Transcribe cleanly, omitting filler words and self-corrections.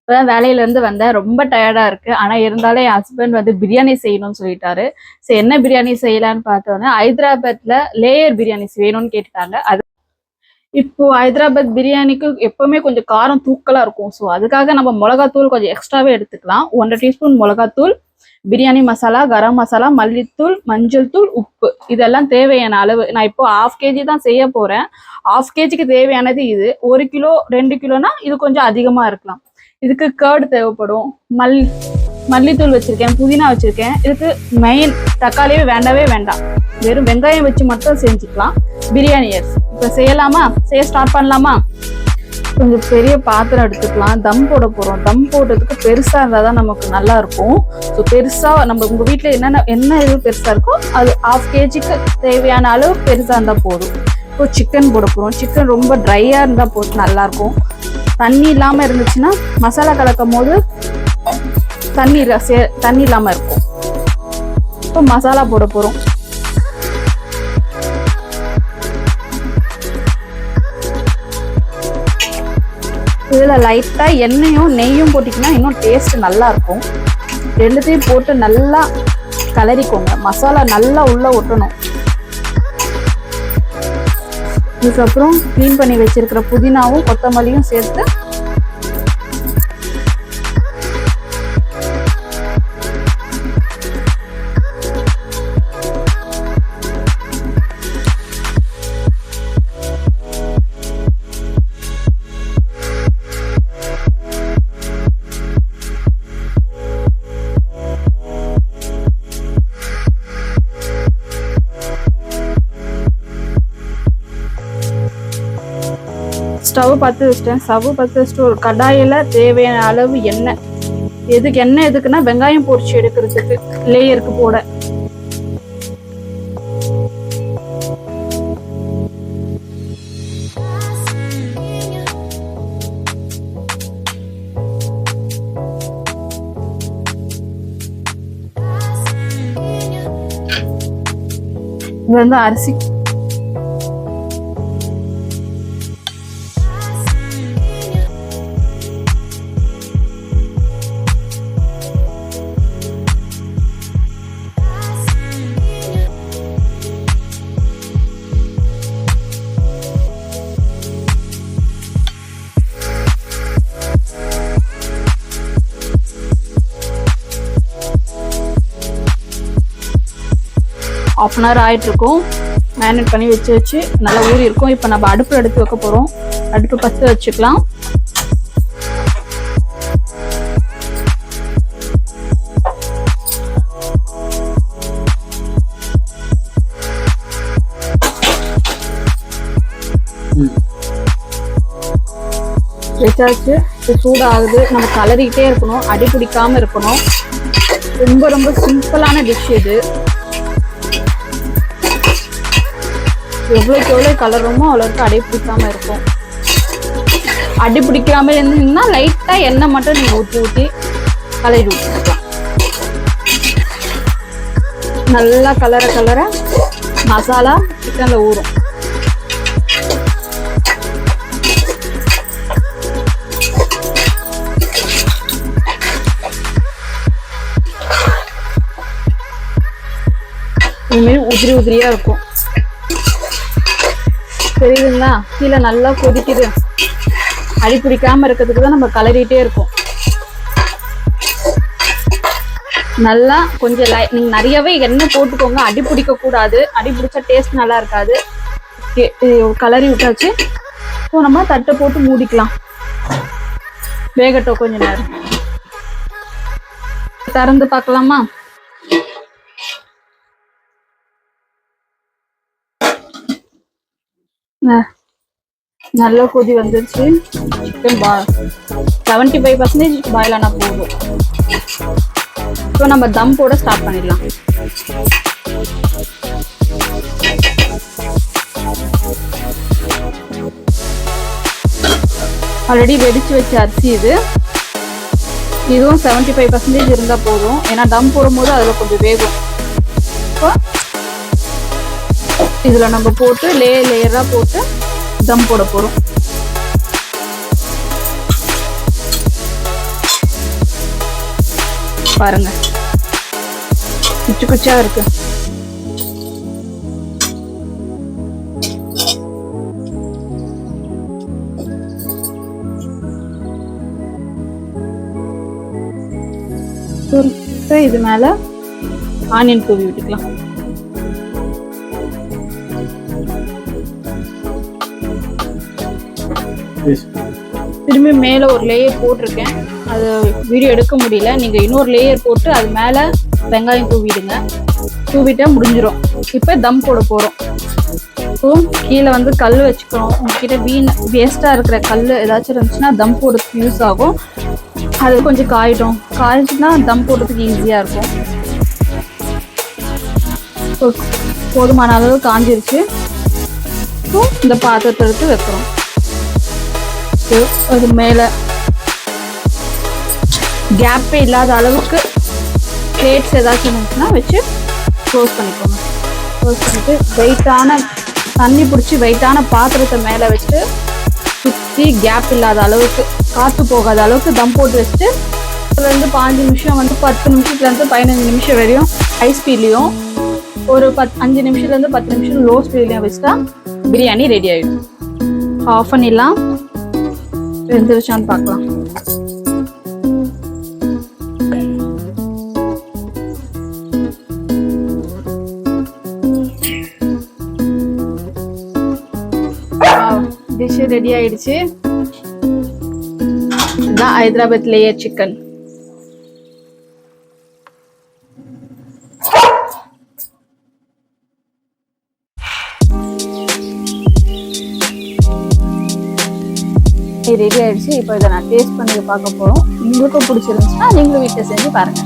இப்பதான் வேலையில இருந்து வந்தேன். ரொம்ப டயர்டா இருக்கு. ஆனா இருந்தாலும் என் ஹஸ்பண்ட் வந்து பிரியாணி செய்யணும்னு சொல்லிட்டாரு. சரி என்ன பிரியாணி செய்யலான்னு பார்த்தோன்னே ஹைதராபாத்ல லேயர் பிரியாணிஸ் வேணும்னு கேட்டுட்டாங்க. அது இப்போ ஹைதராபாத் பிரியாணிக்கு எப்பவுமே கொஞ்சம் காரம் தூக்கலா இருக்கும். ஸோ அதுக்காக நம்ம மிளகாத்தூள் கொஞ்சம் எக்ஸ்ட்ராவே எடுத்துக்கலாம். 1 டீஸ்பூன் மிளகாத்தூள், பிரியாணி மசாலா, கரம் மசாலா, மல்லித்தூள், மஞ்சள் தூள், உப்பு இதெல்லாம் தேவையான அளவு. நான் இப்போ 1/2 kg தான் செய்ய போறேன். 1/2 kgக்கு தேவையானது இது. 1 கிலோ 2 கிலோனா இது கொஞ்சம் அதிகமா இருக்கலாம். இதுக்கு கர்டு தேவைப்படும். மல்லித்தூள் வச்சிருக்கேன், புதினா வச்சிருக்கேன். இதுக்கு மெயின் தக்காளியே வேண்டவே வேண்டாம். வெறும் வெங்காயம் வச்சு மட்டும் செஞ்சுக்கலாம். பிரியாணி இப்ப செய்யலாமா? செய்ய ஸ்டார்ட் பண்ணலாமா? கொஞ்சம் பெரிய பாத்திரம் எடுத்துக்கலாம். தம் போட போறோம். தம் போடுறதுக்கு பெருசா இருந்தாதான் நமக்கு நல்லா இருக்கும். ஸோ பெருசா நம்ம உங்க வீட்டுல என்ன இது பெருசா இருக்கோ அது 1/2 kgக்கு தேவையான அளவு பெருசா இருந்தா போதும். இப்போ சிக்கன் போட போறோம். சிக்கன் ரொம்ப ட்ரையா இருந்தா போட்டு நல்லா இருக்கும். தண்ணி இல்லாம இருந்துச்சுன்னா மசாலா கலக்கும் போது தண்ணி இல்லாம இருக்கும். இப்போ மசாலா போட போறோம். இதுல லைட்டா எண்ணெயும் நெய்யும் போட்டிங்கன்னா இன்னும் டேஸ்ட் நல்லா இருக்கும். ரெண்டுத்தையும் போட்டு நல்லா கலரிக்கோங்க. மசாலா நல்லா உள்ள ஒட்டணும். இதுக்கப்புறம் க்ளீன் பண்ணி வச்சிருக்கிற புதினாவும் கொத்தமல்லியும் சேர்த்து ஸ்டவ் பற்ற வச்சிட்டேன். ஸ்டவ் பற்ற வச்சுட்டு ஒரு கடாயில தேவையான அளவு எண்ணெய். எண்ணெய் எதுக்குன்னா வெங்காயம் பொரிச்சு எடுக்கிறதுக்கு, லேயருக்கு போட. இது வந்து அரிசி ½ hour ஆயிட்டு இருக்கும். மேரினேட் பண்ணி வச்சு நல்லா ஊறி இருக்கும். இப்போ நம்ம அடுப்பு எடுத்து வைக்க போறோம். அடுப்பு பற்ற வச்சுக்கலாம். வச்சாச்சு. இது சூடாகுது. நம்ம கலரிக்கிட்டே இருக்கணும். அடி பிடிக்காம இருக்கணும். ரொம்ப ரொம்ப சிம்பிளான டிஷ் இது. எவ்வளோக்கு எவ்வளோ கலருமோ அவ்வளோக்கு அடி பிடிக்காம இருக்கும். அடி பிடிக்காம இருந்தீங்கன்னா லைட்டா எண்ணெய் மட்டும் நீங்க ஊற்றி கலரி விட்டுக்கலாம். நல்லா கலர மசாலா சிக்கன்ல ஊறும். இதுமாரி உதிரியா இருக்கும். தெரியுதுங்களா? கீழே நல்லா கொதிக்குது. அடி பிடிக்காம இருக்கிறதுக்கு தான் நம்ம கலரிட்டே இருக்கோம். நல்லா கொஞ்சம் நீங்க நிறையவே எண்ணெய் போட்டுக்கோங்க. அடி பிடிக்க கூடாது. அடி பிடிச்சா டேஸ்ட் நல்லா இருக்காது. கலரி விட்டாச்சு. இப்போ நம்ம தட்டை போட்டு மூடிக்கலாம். வேகட்டும் கொஞ்ச நேரம். திறந்து பார்க்கலாமா? நல்லா கொதி வந்துருச்சு. சிக்கன் 75% பாயில் ஆனா போதும். இப்போ நம்ம தம் போட ஸ்டார்ட் பண்ணிடலாம். ஆல்ரெடி வெடிச்சு வச்ச அரிசி இது. இதுவும் 75% இருந்தா போதும். ஏன்னா தம் போடும்போது அதுல கொஞ்சம் வேகும். இப்போ இதுல நம்ம போட்டு லேயரா போட்டு தம் போட போறோம். பாருங்க, குச்சி குச்சியா இருக்கு. இது மேல ஆனியன் தூவி விட்டுக்கலாம். திரும்பி மேல ஒரு லேயர் போட்டிருக்கேன், அது வீடியோ எடுக்க முடியல. நீங்க இன்னொரு லேயர் போட்டு அது மேல வெங்காயம் தூவிடுங்க. தூவிட்டா முடிஞ்சிடும். இப்ப தம் போட போறோம். கீழே வந்து கல் வச்சுக்கணும். உங்ககிட்ட வேஸ்டா இருக்கிற கல் ஏதாச்சும் இருந்துச்சுன்னா தம் போடுறதுக்கு யூஸ் ஆகும். அது கொஞ்சம் காயிடுச்சுன்னா தம் போடுறதுக்கு ஈஸியா இருக்கும். போதுமான அளவு காஞ்சிருச்சு. இந்த பாத்திரத்தை எடுத்து வைக்கிறோம். அது மேல கேப்பே இல்லாத அளவுக்கு பிளேட்ஸ் ஏதாச்சும் இருந்துச்சுன்னா வச்சு க்ளோஸ் பண்ணிக்கோங்க. க்ளோஸ் பண்ணிட்டு வெயிட்டான தண்ணி பிடிச்சி வெயிட்டான பாத்திரத்தை மேல வச்சு சுற்றி கேப் இல்லாத அளவுக்கு, காற்று போகாத அளவுக்கு தம் போட்டு வச்சுட்டு 5 நிமிஷம் வந்து 10 நிமிஷத்துலேருந்து 15 நிமிஷம் வரையும் ஹை ஸ்பீட்லையும், ஒரு 5 நிமிஷத்துலேருந்து 10 நிமிஷம் லோ ஸ்பீட்லையும் வச்சுட்டா பிரியாணி ரெடி ஆகிடும். ஆஃப் பண்ணிடலாம். வெந்துருச்சான்னு பார்க்கலாம். டிஷ் ரெடி ஆயிடுச்சு. இதுதான் ஹைதராபாத் லேயர் சிக்கன். ரெடி ஆயிடுச்சு. இப்போ இதை நான் டேஸ்ட் பண்ணி பார்க்க போறோம். உங்களுக்கும் பிடிச்சிருந்துச்சுன்னா நீங்களும் வீட்டில் செஞ்சு பாருங்க.